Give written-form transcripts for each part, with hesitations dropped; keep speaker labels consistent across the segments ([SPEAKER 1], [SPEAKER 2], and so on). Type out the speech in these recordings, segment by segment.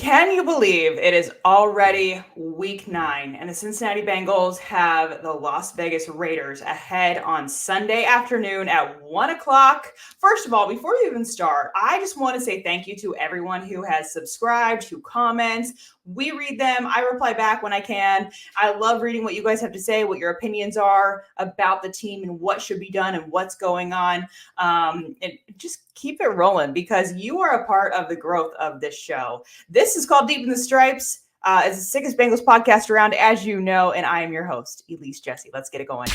[SPEAKER 1] Can you believe it is already week 9 and the Cincinnati Bengals have the Las Vegas Raiders ahead on Sunday afternoon at 1 o'clock? First of all, before we even start, I just want to say thank you to everyone who has subscribed, who comments. We read them. I reply back when I can. I love reading what you guys have to say, what your opinions are about the team and what should be done and what's going on. And just keep it rolling because you are a part of the growth of this show. This is called Deep in the Stripes. It's the sickest Bengals podcast around, as you know, and I am your host, Elise Jesse. Let's get it going.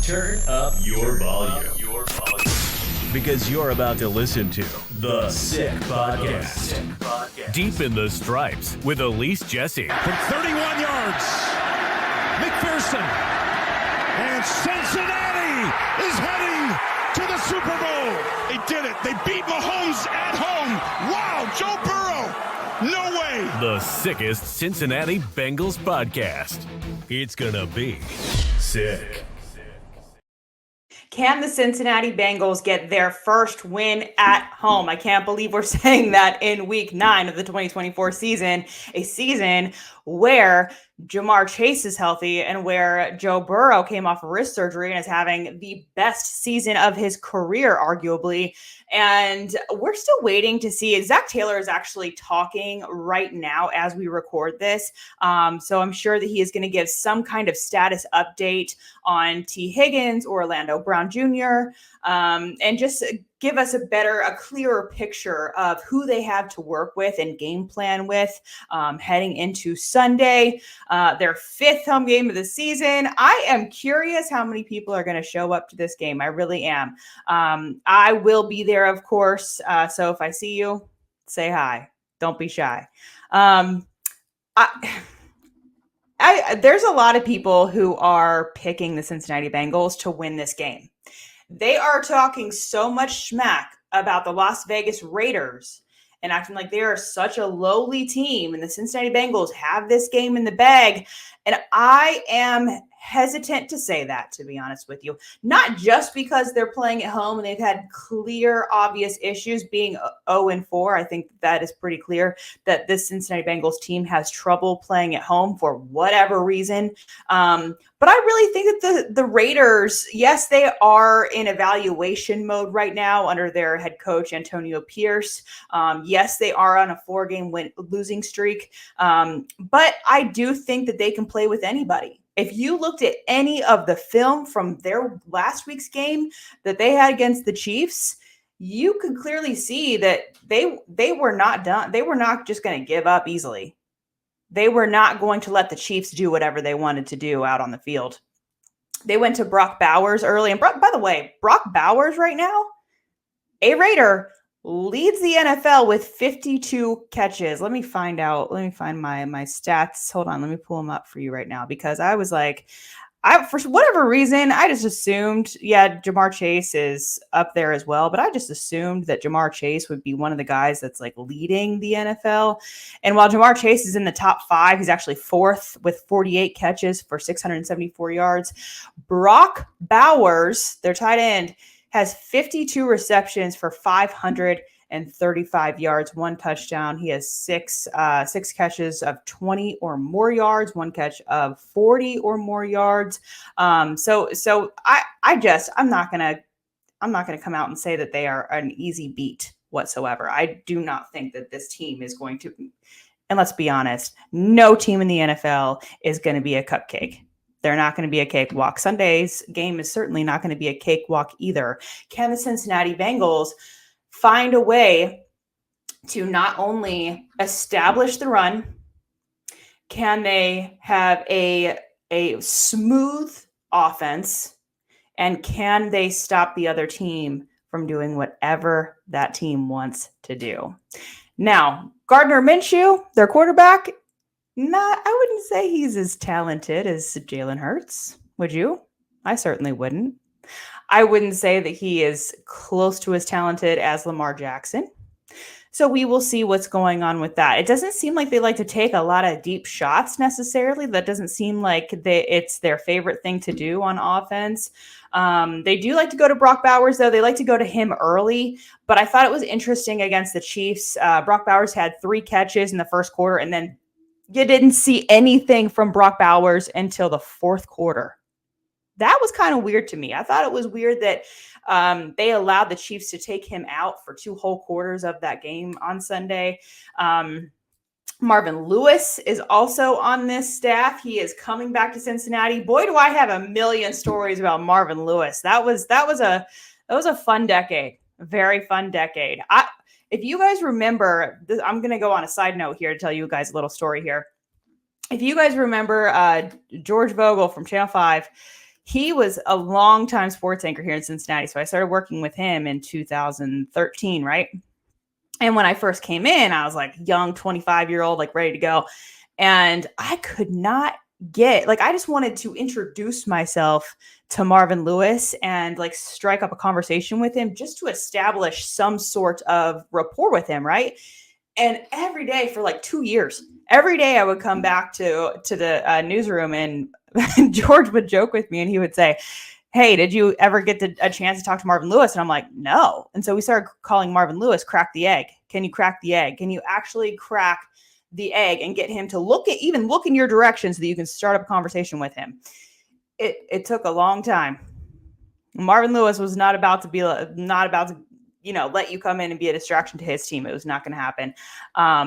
[SPEAKER 2] Turn up your volume. Because you're about to listen to The Sick Podcast. Deep in the Stripes with Elise Jesse.
[SPEAKER 3] From 31 yards, McPherson. And Cincinnati is heading to the Super Bowl. They did it. They beat Mahomes at home. Wow, Joe Burrow. No way.
[SPEAKER 2] The sickest Cincinnati Bengals podcast. It's gonna be sick.
[SPEAKER 1] Can the Cincinnati Bengals get their first win at home? I can't believe we're saying that in week 9 of the 2024 season, a season where Ja'Marr Chase is healthy and where Joe Burrow came off wrist surgery and is having the best season of his career, arguably. And we're still waiting to see. Zach Taylor is actually talking right now as we record this. So I'm sure that he is going to give some kind of status update on T. Higgins or Orlando Brown Jr. And just give us a clearer picture of who they have to work with and game plan with heading into Sunday, their 5th home game of the season. I am curious how many people are going to show up to this game. I really am. I will be there, of course. So if I see you, say hi. Don't be shy. There's a lot of people who are picking the Cincinnati Bengals to win this game. They are talking so much smack about the Las Vegas Raiders and acting like they are such a lowly team, and the Cincinnati Bengals have this game in the bag. And I am hesitant to say that, to be honest with you, not just because they're playing at home and they've had clear, obvious issues being 0-4. I think that is pretty clear that this Cincinnati Bengals team has trouble playing at home for whatever reason. But I really think that the Raiders, yes, they are in evaluation mode right now under their head coach, Antonio Pierce. Yes, they are on a 4-game losing streak. But I do think that they can play with anybody. If you looked at any of the film from their last week's game that they had against the Chiefs, you could clearly see that they were not done. They were not just going to give up easily. They were not going to let the Chiefs do whatever they wanted to do out on the field. They went to Brock Bowers early. And by the way, Brock Bowers right now, a Raider, leads the NFL with 52 catches. Let me find my stats. Hold on. Let me pull them up for you right now, because I was like, for whatever reason, I just assumed, Ja'Marr Chase is up there as well, but I just assumed that Ja'Marr Chase would be one of the guys that's like leading the NFL. And while Ja'Marr Chase is in the top 5, he's actually 4th with 48 catches for 674 yards. Brock Bowers, their tight end, has 52 receptions for 535 yards, 1 touchdown. He has six catches of 20 or more yards, 1 catch of 40 or more yards. So I'm not gonna come out and say that they are an easy beat whatsoever. I do not think that this team is going to, and let's be honest, no team in the NFL is going to be a cupcake. They're not going to be a cakewalk. Sunday's game is certainly not going to be a cakewalk either. Can the Cincinnati Bengals find a way to not only establish the run, can they have a smooth offense, and can they stop the other team from doing whatever that team wants to do? Now, Gardner Minshew, their quarterback, I wouldn't say he's as talented as Jalen Hurts. Would you? I certainly wouldn't. I wouldn't say that he is close to as talented as Lamar Jackson. So we will see what's going on with that. It doesn't seem like they like to take a lot of deep shots necessarily. That doesn't seem like it's their favorite thing to do on offense. They do like to go to Brock Bowers, though. They like to go to him early. But I thought it was interesting against the Chiefs. Brock Bowers had 3 catches in the first quarter, and then you didn't see anything from Brock Bowers until the fourth quarter. That was kind of weird to me. I thought it was weird that they allowed the Chiefs to take him out for 2 whole quarters of that game on Sunday. Marvin Lewis is also on this staff. He is coming back to Cincinnati. Boy, do I have a million stories about Marvin Lewis. That was a fun decade, a very fun decade. If you guys remember, I'm going to go on a side note here to tell you guys a little story here. If you guys remember George Vogel from Channel 5, he was a longtime sports anchor here in Cincinnati. So I started working with him in 2013, right? And when I first came in, I was like young, 25-year-old, like ready to go. And I could not I just wanted to introduce myself to Marvin Lewis and like strike up a conversation with him just to establish some sort of rapport with him, right? And every day for like 2 years, every day I would come back to the newsroom and George would joke with me and he would say, hey, did you ever get a chance to talk to Marvin Lewis? And I'm like, no. And so we started calling Marvin Lewis crack the egg. Can you crack the egg? Can you actually crack the egg and get him to look in your direction so that you can start up a conversation with him? It took a long time. Marvin Lewis was not about to let you come in and be a distraction to his team. It was not going to happen.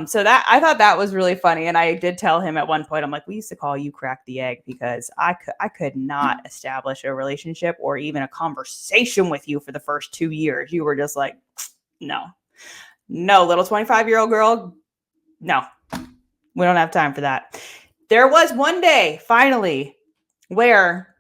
[SPEAKER 1] So that I thought that was really funny. And I did tell him at one point, I'm like, we used to call you crack the egg because I could not establish a relationship or even a conversation with you for the first 2 years. You were just like, no, little 25-year-old girl. No, we don't have time for that. There was one day finally where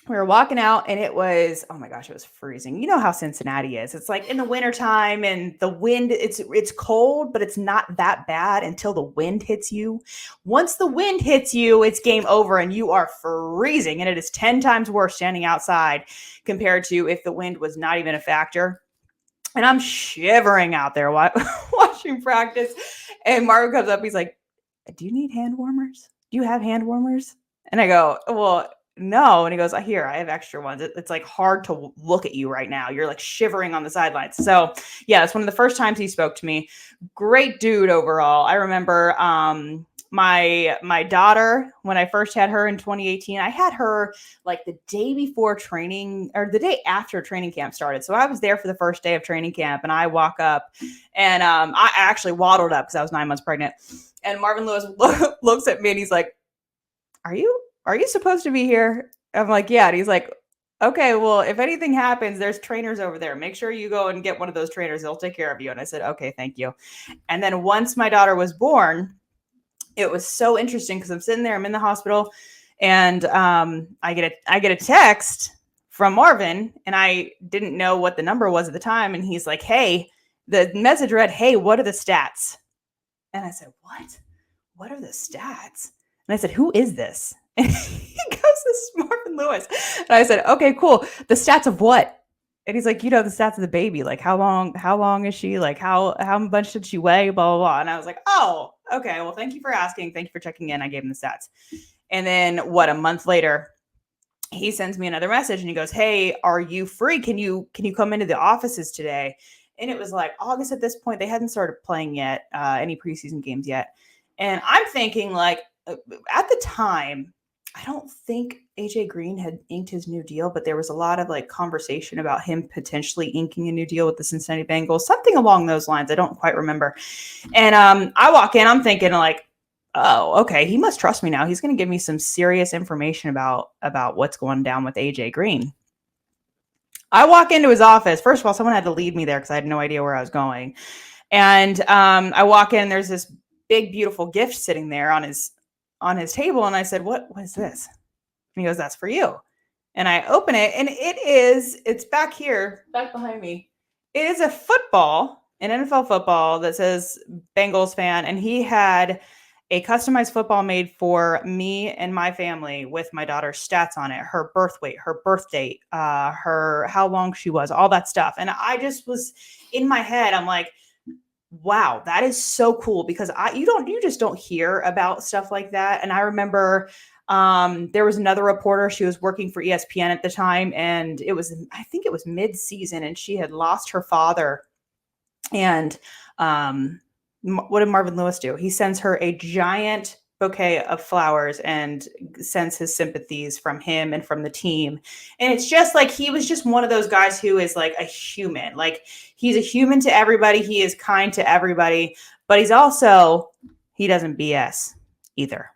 [SPEAKER 1] we were walking out and it was, oh my gosh, it was freezing. You know how Cincinnati is. It's like in the wintertime and the wind, it's cold, but it's not that bad until the wind hits you. Once the wind hits you, it's game over and you are freezing. And it is 10 times worse standing outside compared to if the wind was not even a factor. And I'm shivering out there watching practice. And Marvin comes up. He's like, do you need hand warmers? Do you have hand warmers? And I go, well, no. And he goes, here, I have extra ones. It's like hard to look at you right now. You're like shivering on the sidelines. So yeah, it's one of the first times he spoke to me. Great dude overall. I remember my daughter, when I first had her in 2018, I had her like the day before training or the day after training camp started. So I was there for the first day of training camp and I walk up and I actually waddled up because I was 9 months pregnant. And Marvin Lewis looks at me and he's like, are you supposed to be here? I'm like, yeah. And he's like, okay, well, if anything happens, there's trainers over there. Make sure you go and get one of those trainers. They'll take care of you. And I said, okay, thank you. And then once my daughter was born, it was so interesting because I'm sitting there, I'm in the hospital, and I get a text from Marvin, and I didn't know what the number was at the time. And he's like, hey, the message read, hey, what are the stats? And I said, what are the stats? And I said, who is this? And he goes, this is Marvin Lewis. And I said, okay, cool. The stats of what? And he's like, the stats of the baby. Like, how long is she? Like, how much did she weigh? Blah, blah, blah. And I was like, oh, okay. Well, thank you for asking. Thank you for checking in. I gave him the stats. And then a month later, he sends me another message and he goes, hey, are you free? Can you come into the offices today? And it was like August at this point. They hadn't started playing yet, any preseason games yet. And I'm thinking like at the time, I don't think AJ Green had inked his new deal, but there was a lot of like conversation about him potentially inking a new deal with the Cincinnati Bengals, something along those lines. I don't quite remember. And I walk in, I'm thinking like, oh, okay, he must trust me now. He's going to give me some serious information about what's going down with AJ Green. I walk into his office. First of all, someone had to lead me there because I had no idea where I was going. And I walk in, there's this big, beautiful gift sitting there on his table. And I said, what is this? And he goes, that's for you. And I open it and it's back here, back behind me. It is a football, an NFL football that says Bengals fan. And he had a customized football made for me and my family with my daughter's stats on it, her birth weight, her birth date, her, how long she was, all that stuff. And I just was in my head, I'm like, wow, that is so cool because you just don't hear about stuff like that. And I remember there was another reporter, she was working for ESPN at the time, and I think it was mid-season, and she had lost her father. And what did Marvin Lewis do? He sends her a giant bouquet of flowers and sends his sympathies from him and from the team. And it's just like he was just one of those guys who is like a human. Like he's a human to everybody. He is kind to everybody, but he doesn't BS either.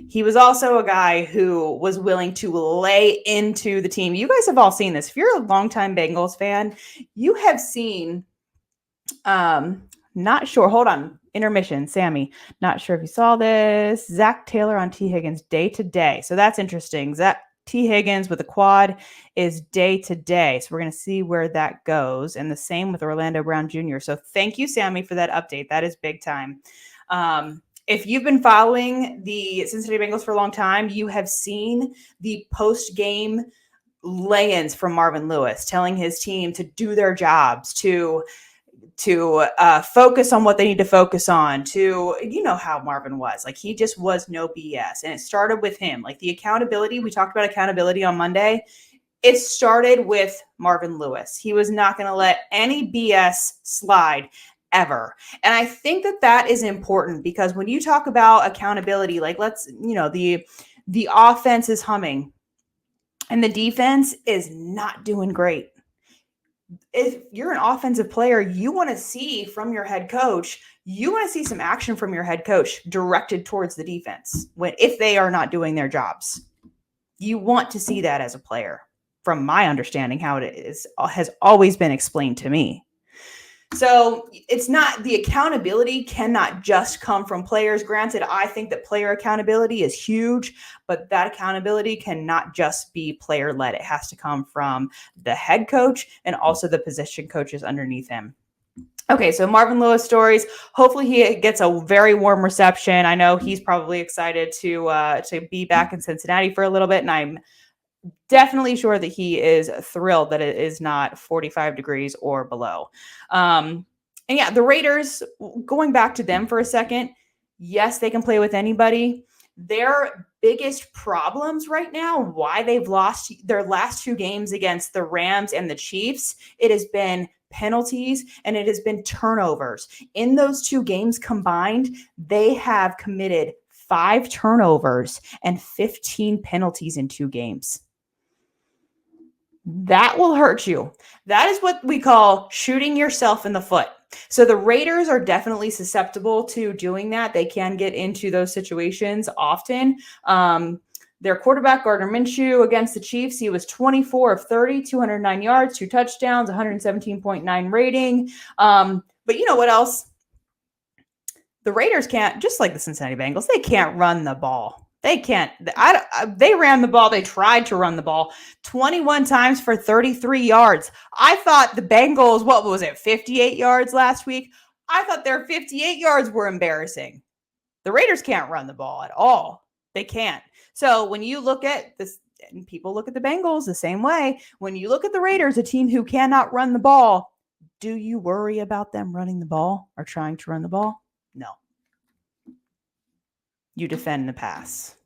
[SPEAKER 1] He was also a guy who was willing to lay into the team. You guys have all seen this. If you're a longtime Bengals fan, you have seen not sure. Hold on. Intermission. Sammy. Not sure if you saw this. Zach Taylor on T. Higgins day to day. So that's interesting. Zach T. Higgins with a quad is day to day. So we're going to see where that goes. And the same with Orlando Brown Jr. So thank you, Sammy, for that update. That is big time. If you've been following the Cincinnati Bengals for a long time, you have seen the post-game lay-ins from Marvin Lewis telling his team to do their jobs, to focus on what they need to focus on, you know how Marvin was. Like, he just was no BS. And it started with him. Like, the accountability, we talked about accountability on Monday. It started with Marvin Lewis. He was not going to let any BS slide ever. And I think that is important because when you talk about accountability, like the offense is humming and the defense is not doing great. If you're an offensive player, you want to see from your head coach, you want to see some action from your head coach directed towards the defense if they are not doing their jobs. You want to see that as a player. From my understanding, how it has always been explained to me. So it's not, the accountability cannot just come from players. Granted, I think that player accountability is huge, but that accountability cannot just be player led. It has to come from the head coach and also the position coaches underneath him. Okay, so Marvin Lewis stories. Hopefully he gets a very warm reception. I know he's probably excited to be back in Cincinnati for a little bit, and I'm definitely sure that he is thrilled that it is not 45 degrees or below. And yeah, the Raiders, going back to them for a second, yes, they can play with anybody. Their biggest problems right now, why they've lost their last two games against the Rams and the Chiefs, it has been penalties and it has been turnovers. In those two games combined, they have committed 5 turnovers and 15 penalties in 2 games. That will hurt you. That is what we call shooting yourself in the foot. So the Raiders are definitely susceptible to doing that. They can get into those situations often. Their quarterback, Gardner Minshew, against the Chiefs, he was 24 of 30, 209 yards, 2 touchdowns, 117.9 rating. But you know what else? The Raiders can't, just like the Cincinnati Bengals, they can't run the ball. They can't. They ran the ball. They tried to run the ball 21 times for 33 yards. I thought the Bengals, 58 yards last week? I thought their 58 yards were embarrassing. The Raiders can't run the ball at all. They can't. So when you look at this, and people look at the Bengals the same way, when you look at the Raiders, a team who cannot run the ball, do you worry about them running the ball or trying to run the ball? No. You defend the pass.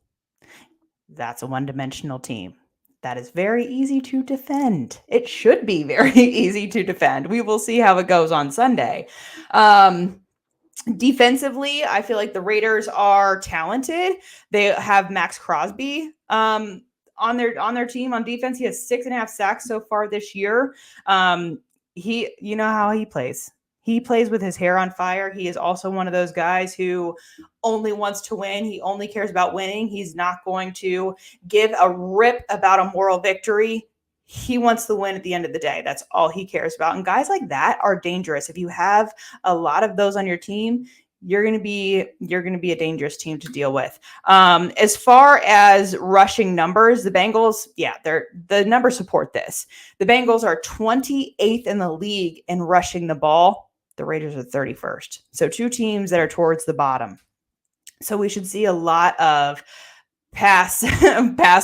[SPEAKER 1] That's a one-dimensional team. That is very easy to defend. It should be very easy to defend. We will see how it goes on Sunday. Defensively, I feel like the Raiders are talented. They have Max Crosby on their team on defense. He has 6.5 sacks so far this year. You know how he plays. He plays with his hair on fire. He is also one of those guys who only wants to win. He only cares about winning. He's not going to give a rip about a moral victory. He wants the win at the end of the day. That's all he cares about. And guys like that are dangerous. If you have a lot of those on your team, you're going to be a dangerous team to deal with. As far as rushing numbers, the Bengals, the numbers support this. The Bengals are 28th in the league in rushing the ball. The Raiders are 31st. So 2 teams that are towards the bottom. So we should see a lot of pass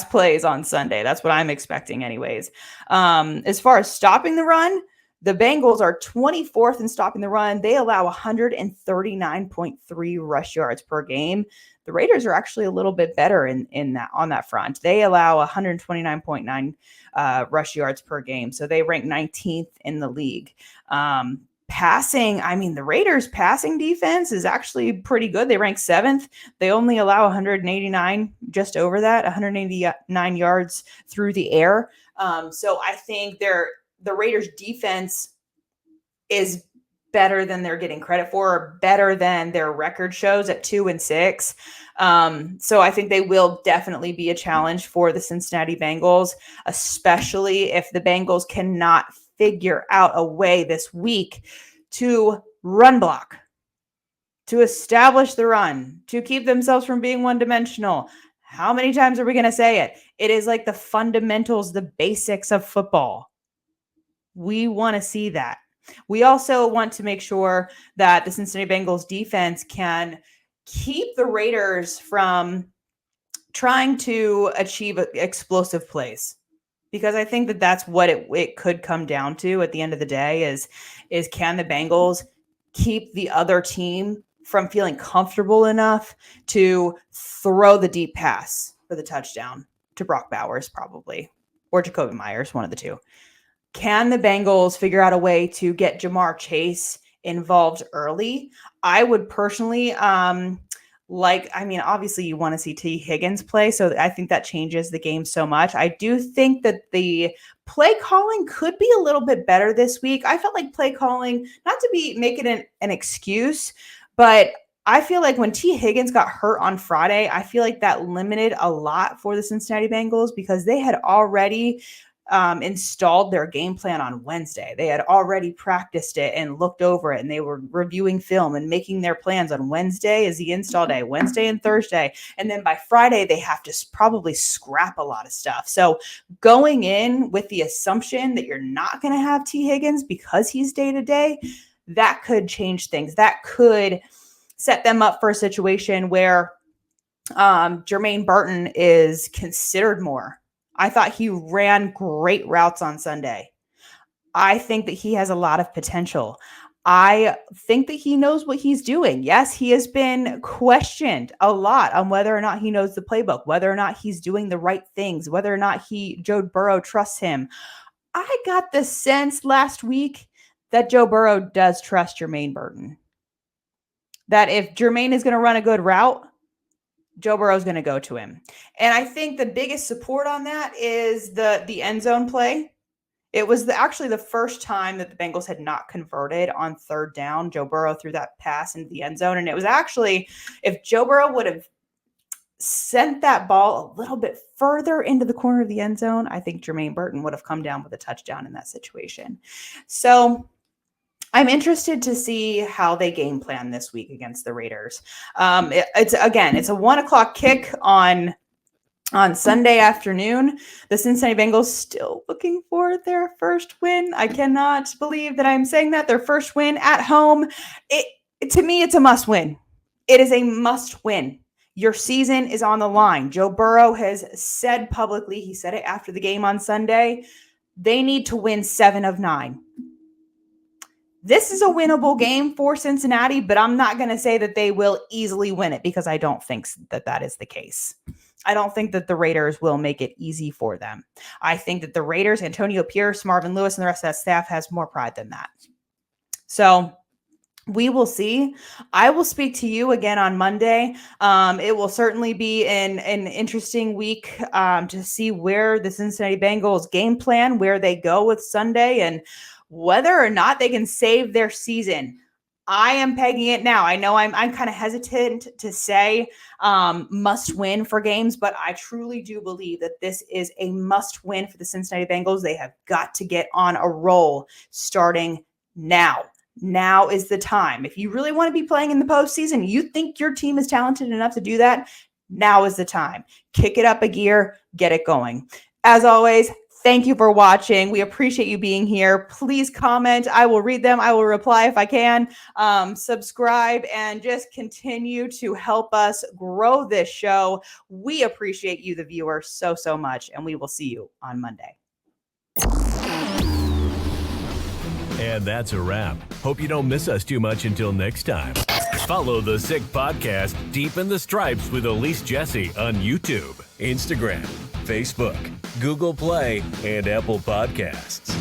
[SPEAKER 1] plays on Sunday. That's what I'm expecting anyways. As far as stopping the run, The Bengals are 24th in stopping the run. They allow 139.3 rush yards per game. The Raiders are actually a little bit better in that on that front. They allow 129.9 rush yards per game. So they rank 19th in the league. Passing, I mean, the Raiders' passing defense is actually pretty good. They rank 7th. They only allow 189, just over that, 189 yards through the air. So I think the Raiders' defense is better than they're getting credit for, or better than their record shows at 2-6. So I think they will definitely be a challenge for the Cincinnati Bengals, especially if the Bengals cannot figure out a way this week to run block, to establish the run, to keep themselves from being one-dimensional. How many times are we going to say it? It is like the fundamentals, the basics of football. We want to see that. We also want to make sure that the Cincinnati Bengals defense can keep the Raiders from trying to achieve explosive plays, because I think that that's what it could come down to at the end of the day is can the Bengals keep the other team from feeling comfortable enough to throw the deep pass for the touchdown to Brock Bowers probably, or Jacoby Myers, one of the two. Can the Bengals figure out a way to get Jamar Chase involved early? I would personally obviously you want to see T. Higgins play, so I think that changes the game so much. I do think that the play calling could be a little bit better this week. I felt like play calling, not to be making an excuse, but I feel like when T. Higgins got hurt on Friday, I feel like that limited a lot for the Cincinnati Bengals, because they had already installed their game plan on Wednesday. They had already practiced it and looked over it, and they were reviewing film and making their plans on Wednesday is the install day, Wednesday and Thursday. And then by Friday, they have to probably scrap a lot of stuff. So going in with the assumption that you're not going to have T. Higgins because he's day to day, that could change things. That could set them up for a situation where Jermaine Burton is considered more. I thought he ran great routes on Sunday. I think that he has a lot of potential. I think that he knows what he's doing. Yes, he has been questioned a lot on whether or not he knows the playbook, whether or not he's doing the right things, whether or not Joe Burrow trusts him. I got the sense last week that Joe Burrow does trust Jermaine Burton. That if Jermaine is going to run a good route, Joe Burrow is going to go to him. And I think the biggest support on that is the end zone play. It was actually the first time that the Bengals had not converted on third down. Joe Burrow threw that pass into the end zone. And it was actually, if Joe Burrow would have sent that ball a little bit further into the corner of the end zone, I think Jermaine Burton would have come down with a touchdown in that situation. So I'm interested to see how they game plan this week against the Raiders. It's a 1:00 kick on Sunday afternoon. The Cincinnati Bengals still looking for their first win. I cannot believe that I'm saying that. Their first win at home. To me, it's a must win. It is a must win. Your season is on the line. Joe Burrow has said publicly, he said it after the game on Sunday, they need to win 7 of 9. This is a winnable game for Cincinnati, but I'm not going to say that they will easily win it, because I don't think that is the case. I don't think that the Raiders will make it easy for them. I think that the Raiders, Antonio Pierce, Marvin Lewis, and the rest of that staff has more pride than that. So we will see. I will speak to you again on Monday. It will certainly be an interesting week to see where the Cincinnati Bengals game plan, where they go with Sunday, and whether or not they can save their season. I am pegging it now. I know I'm kind of hesitant to say must win for games, but I truly do believe that this is a must win for the Cincinnati Bengals. They have got to get on a roll starting now. Now is the time. If you really want to be playing in the postseason, you think your team is talented enough to do that, now is the time. Kick it up a gear, get it going. As always, thank you for watching. We appreciate you being here. Please comment. I will read them. I will reply if I can. Subscribe and just continue to help us grow this show. We appreciate you, the viewers, so much, and we will see you on Monday.
[SPEAKER 2] And that's a wrap. Hope you don't miss us too much until next time. Follow the Sick Podcast Deep in the Stripes with Elise Jesse on YouTube, Instagram, Facebook, Google Play, and Apple Podcasts.